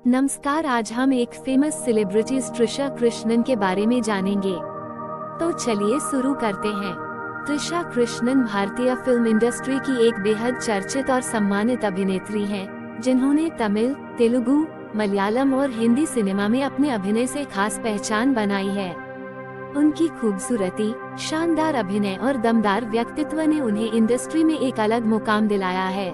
नमस्कार, आज हम एक फेमस सेलिब्रिटी त्रिशा कृष्णन के बारे में जानेंगे। तो चलिए शुरू करते हैं। त्रिशा कृष्णन भारतीय फिल्म इंडस्ट्री की एक बेहद चर्चित और सम्मानित अभिनेत्री हैं, जिन्होंने तमिल, तेलुगु, मलयालम और हिंदी सिनेमा में अपने अभिनय से खास पहचान बनाई है। उनकी खूबसूरती, शानदार अभिनय और दमदार व्यक्तित्व ने उन्हें इंडस्ट्री में एक अलग मुकाम दिलाया है।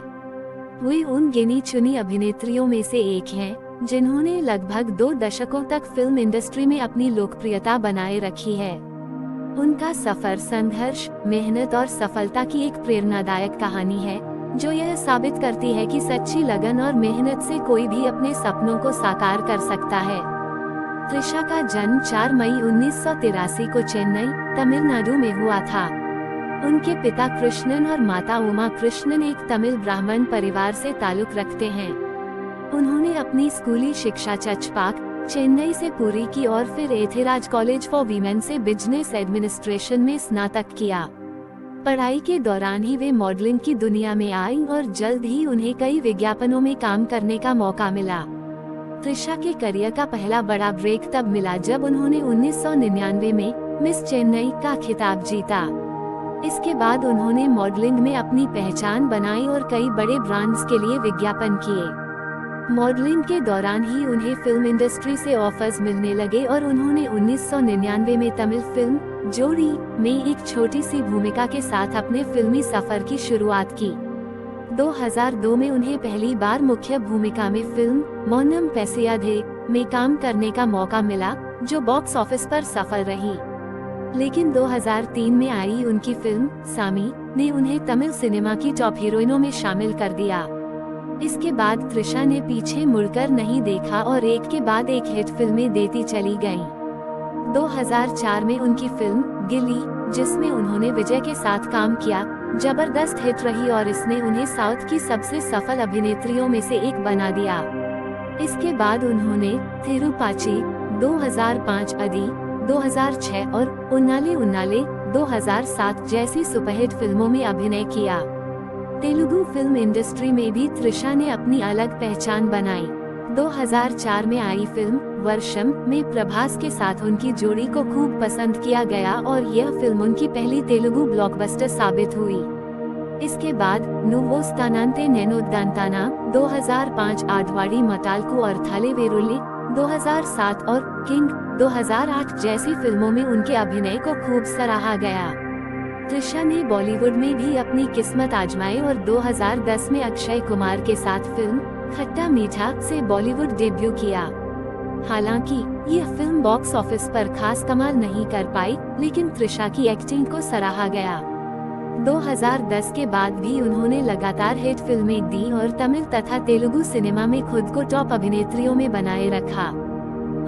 वे उन गिनी चुनी अभिनेत्रियों में से एक हैं, जिन्होंने लगभग 2 दशकों तक फिल्म इंडस्ट्री में अपनी लोकप्रियता बनाए रखी है। उनका सफर संघर्ष, मेहनत और सफलता की एक प्रेरणादायक कहानी है, जो यह साबित करती है कि सच्ची लगन और मेहनत से कोई भी अपने सपनों को साकार कर सकता है। त्रिशा का जन्म 4 मई 1983 को चेन्नई, तमिलनाडु में हुआ था। उनके पिता कृष्णन और माता उमा कृष्णन एक तमिल ब्राह्मण परिवार से ताल्लुक रखते हैं। उन्होंने अपनी स्कूली शिक्षा चचपाक, चेन्नई से पूरी की और फिर एथेराज कॉलेज फॉर वीमेन से बिजनेस एडमिनिस्ट्रेशन में स्नातक किया। पढ़ाई के दौरान ही वे मॉडलिंग की दुनिया में आईं और जल्द ही उन्हें कई विज्ञापनों में काम करने का मौका मिला। त्रिशा के करियर का पहला बड़ा ब्रेक तब मिला जब उन्होंने 1999 में मिस चेन्नई का खिताब जीता। इसके बाद उन्होंने मॉडलिंग में अपनी पहचान बनाई और कई बड़े ब्रांड्स के लिए विज्ञापन किए। मॉडलिंग के दौरान ही उन्हें फिल्म इंडस्ट्री से ऑफर्स मिलने लगे और उन्होंने 1999 में तमिल फिल्म जोड़ी में एक छोटी सी भूमिका के साथ अपने फिल्मी सफर की शुरुआत की। 2002 में उन्हें पहली बार मुख्य भूमिका में फिल्म मोनम पैसियाधे में काम करने का मौका मिला, जो बॉक्स ऑफिस पर सफल रही। लेकिन 2003 में आई उनकी फिल्म सामी ने उन्हें तमिल सिनेमा की टॉप हीरोइनों में शामिल कर दिया। इसके बाद त्रिशा ने पीछे मुड़कर नहीं देखा और एक के बाद एक हिट फिल्में देती चली गईं। 2004 में उनकी फिल्म गिल्ली, जिसमें उन्होंने विजय के साथ काम किया, जबरदस्त हिट रही और इसने उन्हें साउथ की सबसे सफल अभिनेत्रियों में से एक बना दिया। इसके बाद उन्होंने थिरुपाची 2005, अदी 2006 और उन्नाले उन्नाले 2007 जैसी सुपरहिट फिल्मों में अभिनय किया। तेलुगु फिल्म इंडस्ट्री में भी त्रिशा ने अपनी अलग पहचान बनाई। 2004 में आई फिल्म वर्षम में प्रभास के साथ उनकी जोड़ी को खूब पसंद किया गया और यह फिल्म उनकी पहली तेलुगु ब्लॉकबस्टर साबित हुई। इसके बाद नुवो स्थानांते नेनोदांताना 2005, आडवाडी मटालकू और थाले वेरुली 2007 और किंग 2008 जैसी फिल्मों में उनके अभिनय को खूब सराहा गया। त्रिशा ने बॉलीवुड में भी अपनी किस्मत आजमाई और 2010 में अक्षय कुमार के साथ फिल्म खट्टा मीठा से बॉलीवुड डेब्यू किया। हालांकि यह फिल्म बॉक्स ऑफिस पर खास कमाल नहीं कर पाई, लेकिन त्रिशा की एक्टिंग को सराहा गया। 2010 के बाद भी उन्होंने लगातार हिट फिल्में दी और तमिल तथा तेलुगु सिनेमा में खुद को टॉप अभिनेत्रियों में बनाए रखा।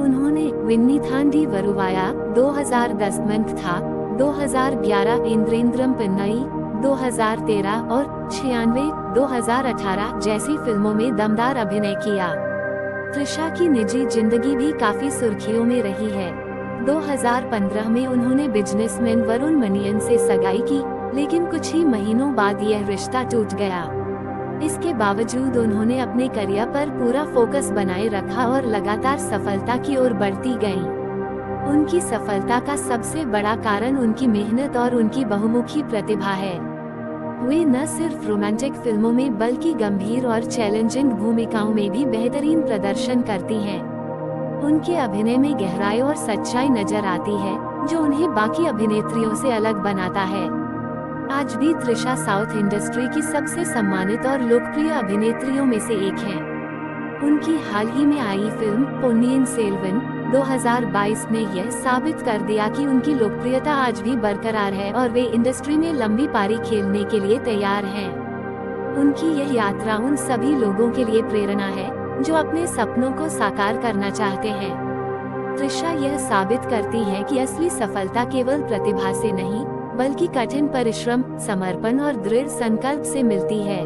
उन्होंने विन्नीथांडी वरुवाया 2010, मंथ था 2011, इंद्रेंद्रम पिन्नई 2013 और 96 2018 जैसी फिल्मों में दमदार अभिनय किया। त्रिशा की निजी जिंदगी भी काफी सुर्खियों में रही है। 2015 में उन्होंने बिजनेसमैन वरुण मनियन से सगाई की, लेकिन कुछ ही महीनों बाद यह रिश्ता टूट गया। इसके बावजूद उन्होंने अपने करियर पर पूरा फोकस बनाए रखा और लगातार सफलता की ओर बढ़ती गईं। उनकी सफलता का सबसे बड़ा कारण उनकी मेहनत और उनकी बहुमुखी प्रतिभा है। वे न सिर्फ रोमांटिक फिल्मों में बल्कि गंभीर और चैलेंजिंग भूमिकाओं में भी बेहतरीन प्रदर्शन करती हैं। उनके अभिनय में गहराई और सच्चाई नजर आती है, जो उन्हें बाकी अभिनेत्रियों से अलग बनाता है। आज भी त्रिशा साउथ इंडस्ट्री की सबसे सम्मानित और लोकप्रिय अभिनेत्रियों में से एक हैं। उनकी हाल ही में आई फिल्म पोन्नियिन सेल्वन 2022 ने यह साबित कर दिया कि उनकी लोकप्रियता आज भी बरकरार है और वे इंडस्ट्री में लंबी पारी खेलने के लिए तैयार हैं। उनकी यह यात्रा उन सभी लोगों के लिए प्रेरणा है, जो अपने सपनों को साकार करना चाहते हैं। त्रिशा यह साबित करती है कि असली सफलता केवल प्रतिभा से नहीं, बल्कि कठिन परिश्रम, समर्पण और दृढ़ संकल्प से मिलती है।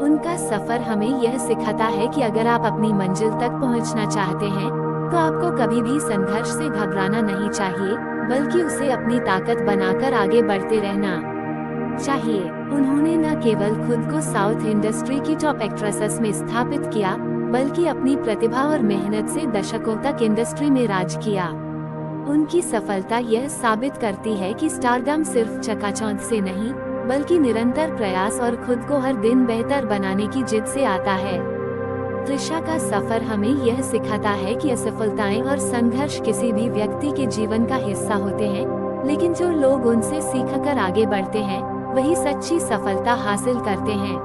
उनका सफर हमें यह सिखाता है कि अगर आप अपनी मंजिल तक पहुंचना चाहते हैं, तो आपको कभी भी संघर्ष से घबराना नहीं चाहिए, बल्कि उसे अपनी ताकत बनाकर आगे बढ़ते रहना चाहिए। उन्होंने न केवल खुद को साउथ इंडस्ट्री की टॉप एक्ट्रेसेस में स्थापित किया, बल्कि अपनी प्रतिभा और मेहनत से दशकों तक इंडस्ट्री में राज किया। उनकी सफलता यह साबित करती है कि स्टारडम सिर्फ चकाचौंध से नहीं, बल्कि निरंतर प्रयास और खुद को हर दिन बेहतर बनाने की जिद से आता है। त्रिशा का सफर हमें यह सिखाता है कि असफलताएं और संघर्ष किसी भी व्यक्ति के जीवन का हिस्सा होते हैं, लेकिन जो लोग उनसे सीखकर आगे बढ़ते हैं, वही सच्ची सफलता हासिल करते हैं।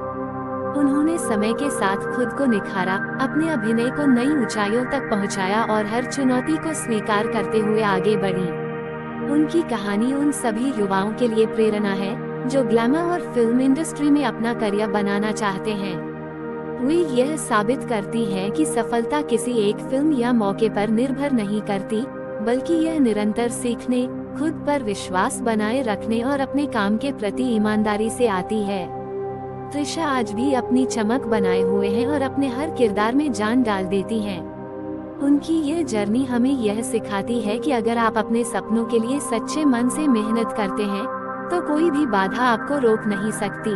उन्होंने समय के साथ खुद को निखारा, अपने अभिनय को नई ऊंचाइयों तक पहुंचाया और हर चुनौती को स्वीकार करते हुए आगे बढ़ी। उनकी कहानी उन सभी युवाओं के लिए प्रेरणा है जो ग्लैमर और फिल्म इंडस्ट्री में अपना करियर बनाना चाहते हैं। वे यह साबित करती है कि सफलता किसी एक फिल्म या मौके पर निर्भर नहीं करती, बल्कि यह निरंतर सीखने, खुद पर विश्वास बनाए रखने और अपने काम के प्रति ईमानदारी से आती है। त्रिशा आज भी अपनी चमक बनाए हुए हैं और अपने हर किरदार में जान डाल देती हैं। उनकी यह जर्नी हमें यह सिखाती है कि अगर आप अपने सपनों के लिए सच्चे मन से मेहनत करते हैं, तो कोई भी बाधा आपको रोक नहीं सकती।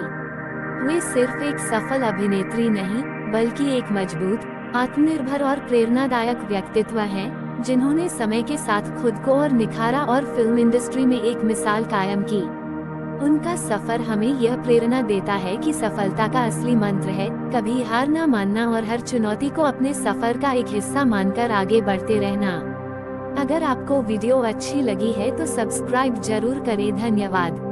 वे सिर्फ एक सफल अभिनेत्री नहीं, बल्कि एक मजबूत, आत्मनिर्भर और प्रेरणादायक व्यक्तित्व हैं, जिन्होंने समय के साथ खुद को और निखारा और फिल्म इंडस्ट्री में एक मिसाल कायम की। उनका सफर हमें यह प्रेरणा देता है कि सफलता का असली मंत्र है कभी हार न मानना और हर चुनौती को अपने सफर का एक हिस्सा मानकर आगे बढ़ते रहना। अगर आपको वीडियो अच्छी लगी है तो सब्सक्राइब जरूर करें। धन्यवाद।